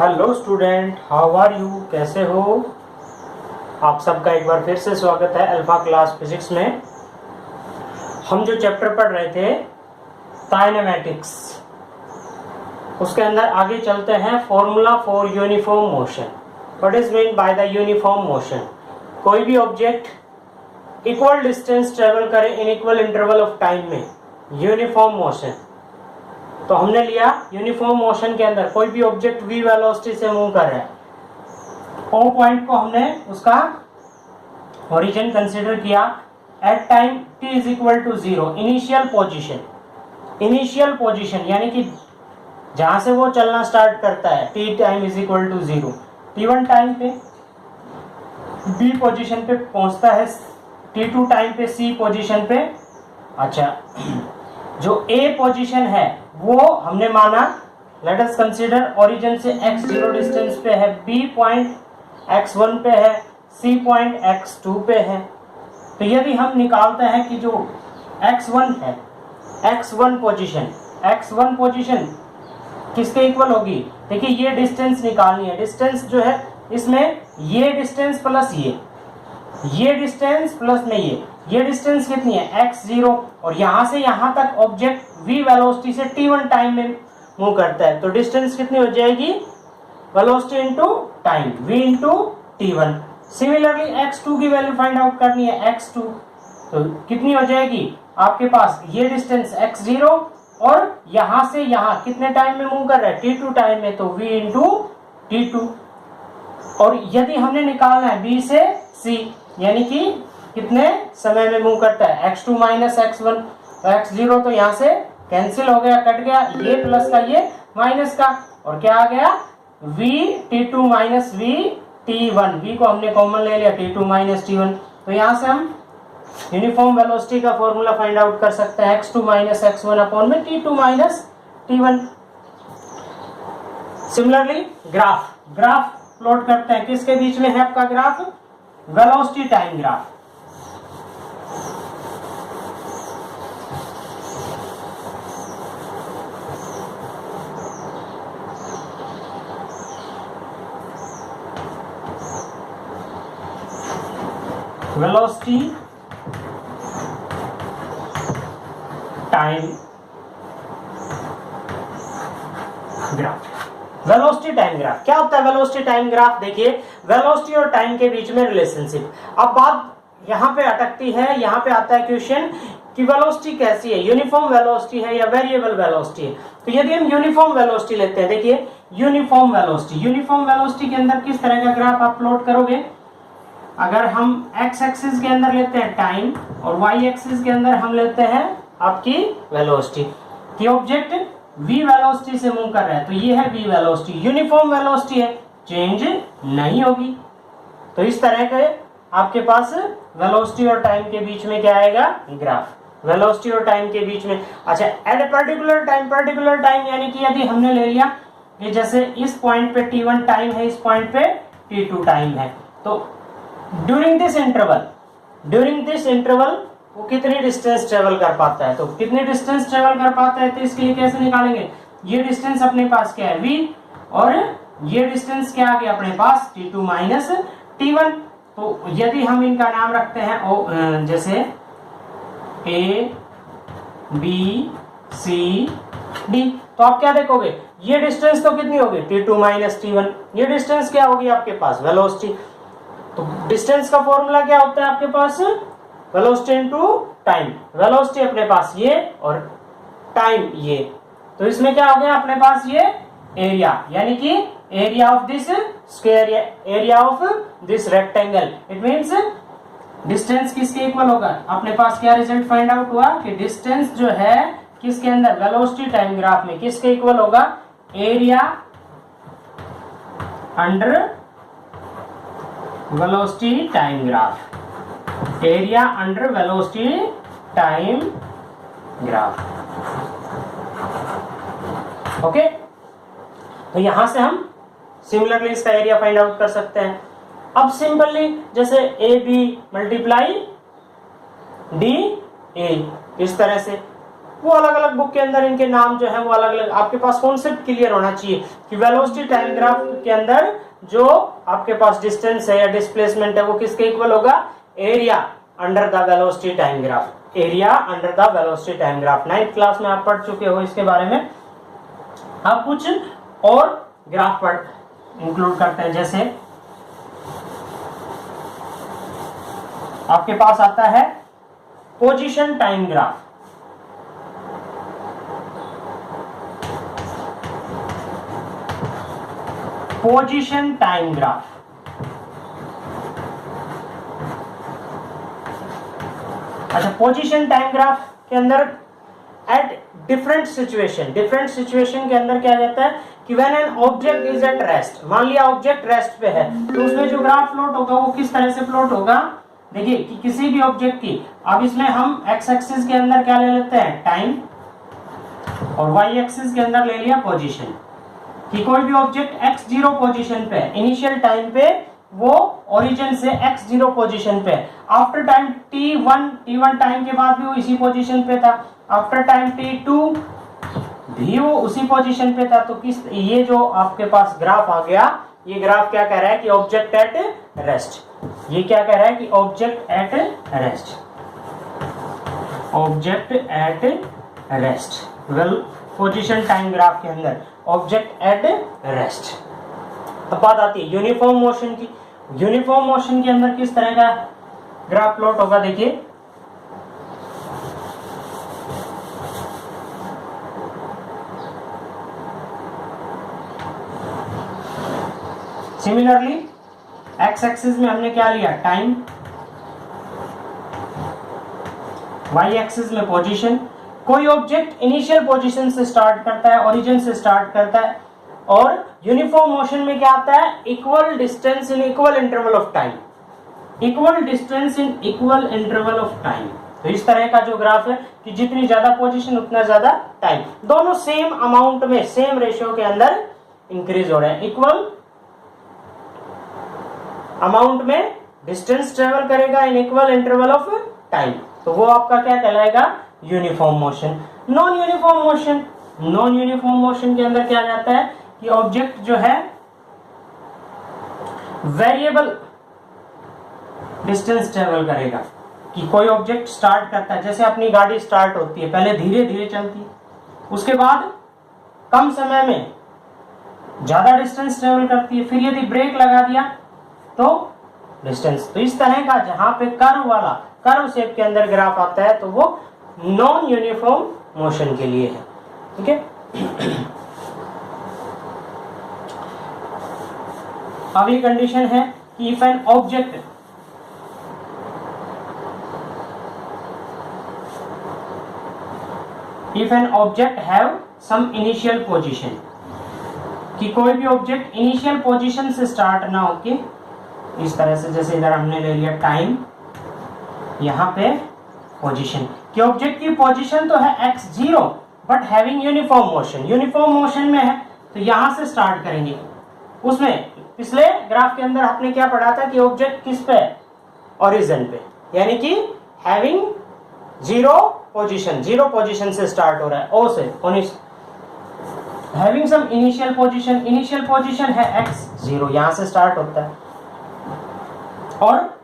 Hello student, how are you? कैसे हो आप सबका? एक बार फिर से स्वागत है अल्फा क्लास फिजिक्स में। हम जो चैप्टर पढ़ रहे थे काइनेमैटिक्स, उसके अंदर आगे चलते हैं। Formula for uniform motion. What is mean by the uniform motion? कोई भी ऑब्जेक्ट इक्वल डिस्टेंस ट्रेवल करे in equal interval of time में, यूनिफॉर्म मोशन। तो हमने लिया यूनिफॉर्म मोशन के अंदर कोई भी ऑब्जेक्ट v वेलोसिटी से मूव कर रहा है। ओ पॉइंट को हमने उसका ओरिजिन कंसीडर किया at time t is equal to 0, initial position यानी कि जहां से वो चलना स्टार्ट करता है t time is equal to 0, t1 time पे b पोजीशन पे पहुंचता है, t2 टाइम पे c पोजीशन पे। अच्छा, जो a पोजीशन है वो हमने माना, लेट अस कंसीडर ओरिजिन से x0 डिस्टेंस पे है, b पॉइंट x1 पे है, c पॉइंट x2 पे है। तो यदि हम निकालते हैं कि जो x1 है, x1 पोजीशन किसके इक्वल होगी? देखिए ये डिस्टेंस निकालनी है। डिस्टेंस जो है इसमें ये डिस्टेंस प्लस ये डिस्टेंस प्लस में ये डिस्टेंस कितनी है? x0, और यहां से यहां तक ऑब्जेक्ट v वेलोसिटी से t1 टाइम में मूव करता है। तो डिस्टेंस कितनी हो जाएगी? Velocity into time, v into t1। Similarly x2 की वैल्यू फाइंड आउट करनी है, x2 तो कितनी हो जाएगी आपके पास? ये डिस्टेंस x0 और यहां से यहां कितने टाइम में मूव कर रहा है? t2 टाइम में, तो v इनटू t2। और यदि हमने निकालना है b से c, यानी कि कितने समय में मूव करता है? x2 माइनस x1, तो x0 तो यहाँ से कैंसिल हो गया, कट गया, ये प्लस का ये माइनस का, और क्या आ गया? v t2 minus v t1। v को हमने कॉमन ले लिया, t2 माइनस t1। तो यहाँ से हम यूनिफॉर्म वेलोसिटी का फॉर्मूला फाइंड आउट कर सकते हैं, x2 माइनस x1 अपॉन में t2 minus t1। Similarly graph plot करते हैं। किसके बीच में है आपका graph? Velocity time graph. Velocity time graph. Velocity time graph क्या होता है? वेलोसिटी टाइम ग्राफ, देखिए वेलोसिटी और टाइम के बीच में रिलेशनशिप। अब बात यहाँ पे अटकती है, यहाँ पे आता है क्वेश्चन कि वेलोसिटी कैसी है, यूनिफॉर्म वेलोसिटी है या वेरिएबल वेलोसिटी है। तो यदि हम यूनिफॉर्म वेलोसिटी लेते हैं, देखिए यूनिफॉर्म वेलोसिटी के अंदर किस तरह का ग्राफ आप प्लॉट करोगे? अगर हम x एक्सिस के अंदर लेते हैं टाइम और y एक्सिस के अंदर हम लेते हैं आपकी वेलोसिटी, कि ऑब्जेक्ट v वेलोसिटी से मूव कर रहा है, तो ये है v वेलोसिटी, यूनिफॉर्म वेलोसिटी है, चेंज नहीं होगी। तो इस तरह के आपके पास वेलोसिटी और टाइम के बीच में क्या आएगा? ग्राफ, वेलोसिटी और टाइम के बीच में। अच्छा, एट पर्टिकुलर टाइम यानी कि यदि हमने ले लिया कि जैसे इस पॉइंट पे t1 टाइम है, इस पॉइंट पे t2 टाइम है, तो ड्यूरिंग दिस इंटरवल वो कितनी डिस्टेंस ट्रेवल कर पाता है? तो कितनी डिस्टेंस ट्रेवल कर पाता है, तो इसके लिए कैसे निकालेंगे? ये डिस्टेंस अपने पास क्या है? v, और ये डिस्टेंस क्या आ गया अपने पास? t2 minus t1। तो यदि हम इनका नाम रखते हैं जैसे a b c d, तो आप क्या देखोगे? ये डिस्टेंस तो कितनी होगी? t2 minus t1। ये डिस्टेंस क्या होगी आपके पास? वेलोसिटी। तो डिस्टेंस का फॉर्मूला क्या होता है आपके पास? Velocity into time. वेलोसिटी अपने पास ये और टाइम ये, तो इसमें क्या हो गया अपने पास? ये एरिया, यानी कि area of this square, area of this rectangle. It means distance किसके इक्वल होगा? अपने पास क्या रिजल्ट फाइंड आउट हुआ कि डिस्टेंस जो है किसके अंदर? वेलोसिटी टाइम ग्राफ में किसके इक्वल होगा? Area under velocity time graph, area under velocity time graph. Okay, तो यहां से हम सिमिलरली इसका एरिया फाइंड आउट कर सकते हैं। अब सिंपली जैसे A B multiply D A, इस तरह से वो अलग अलग बुक के अंदर इनके नाम जो है वो अलग अलग, आपके पास कॉन्सेप्ट क्लियर होना चाहिए कि वेलोसिटी टाइम ग्राफ के अंदर जो आपके पास डिस्टेंस है या डिस्प्लेसमेंट है वो किसके इक्वल होगा, area under the velocity time graph, area under the velocity time graph. 9th class में आप पढ़ चुके हो इसके बारे में। अब कुछ और ग्राफ पर इंक्लूड करते हैं, जैसे आपके पास आता है position time graph. Position time graph, अच्छा पोजीशन टाइम ग्राफ के अंदर एट डिफरेंट सिचुएशन के अंदर क्या कहता है कि when an object is at rest, मान लिया ऑब्जेक्ट रेस्ट पे है तो उसमें जो ग्राफ प्लॉट होगा वो किस तरह से प्लॉट होगा, देखिए कि किसी भी ऑब्जेक्ट की, अब इसमें हम एक्स एक्सिस के अंदर क्या ले लेते हैं, टाइम, और वाई एक्सिस के अंदर ले लिया पोजीशन, कि कोई भी ऑब्जेक्ट x0 पोजीशन पे, इनिशियल टाइम पे वो ओरिजिन से x0 पोजीशन पे, आफ्टर टाइम t1 टाइम के बाद भी वो इसी पोजीशन पे था, आफ्टर टाइम t2 भी वो उसी पोजीशन पे था। तो किस, ये जो आपके पास ग्राफ आ गया, ये ग्राफ क्या कह रहा है कि ऑब्जेक्ट एट रेस्ट, ये क्या कह रहा है कि object at rest, object at rest, well position time graph के अंदर ऑब्जेक्ट एट रेस्ट। अब बात आती है यूनिफॉर्म मोशन की। यूनिफॉर्म मोशन के अंदर किस तरह का ग्राफ प्लॉट होगा, देखिए सिमिलरली एक्स एक्सिस में हमने क्या लिया, टाइम, वाई एक्सिस में पोजीशन। कोई ऑब्जेक्ट इनिशियल पोजीशन से स्टार्ट करता है, ओरिजिन से स्टार्ट करता है, और यूनिफॉर्म मोशन में क्या आता है, equal distance in equal interval of time, equal distance in equal interval of time. तो इस तरह का जो ग्राफ है कि जितनी ज्यादा पोजीशन उतना ज्यादा टाइम, दोनों सेम अमाउंट में, सेम रेशियो के अंदर इंक्रीज हो रहे हैं, इक्वल अमाउंट में डिस्टेंस ट्रेवल करेगा इन इक्वल इंटरवल ऑफ टाइम, तो वो आपका क्या कहलाएगा, uniform motion. Non uniform motion, non uniform motion के अंदर क्या जाता है कि ऑब्जेक्ट जो है वेरिएबल डिस्टेंस ट्रेवल करेगा, कि कोई ऑब्जेक्ट स्टार्ट करता है, जैसे अपनी गाड़ी स्टार्ट होती है, पहले धीरे धीरे चलती है, उसके बाद कम समय में ज्यादा डिस्टेंस ट्रेवल करती है, फिर यदि ब्रेक लगा दिया तो डिस्टेंस। तो इस तरह का जहां पे कर्व वाला, कर्व शेप के अंदर ग्राफ आता है तो वो नॉन यूनिफॉर्म मोशन के लिए है, ठीक है। अब ये कंडीशन है कि if an object have some initial position, कि कोई भी ऑब्जेक्ट इनिशियल पोजीशन से स्टार्ट ना होके इस तरह से, जैसे इधर हमने ले लिया टाइम, यहाँ पे पोजीशन, कि ऑब्जेक्ट की पोजीशन तो है x0 but having uniform motion, uniform motion में है, तो यहां से स्टार्ट करेंगे। उसमें पिछले ग्राफ के अंदर आपने क्या पढ़ा था कि ऑब्जेक्ट किस पे, ओरिजिन पे, यानी कि हैविंग जीरो पोजीशन से स्टार्ट हो रहा है, ओ से, हैविंग सम इनिशियल पोजीशन है x0, यहां से स्टार्ट होता है। और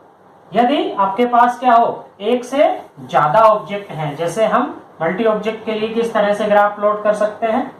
यदि आपके पास क्या हो, एक से ज्यादा ऑब्जेक्ट हैं, जैसे हम मल्टी ऑब्जेक्ट के लिए किस तरह से ग्राफ प्लॉट कर सकते हैं,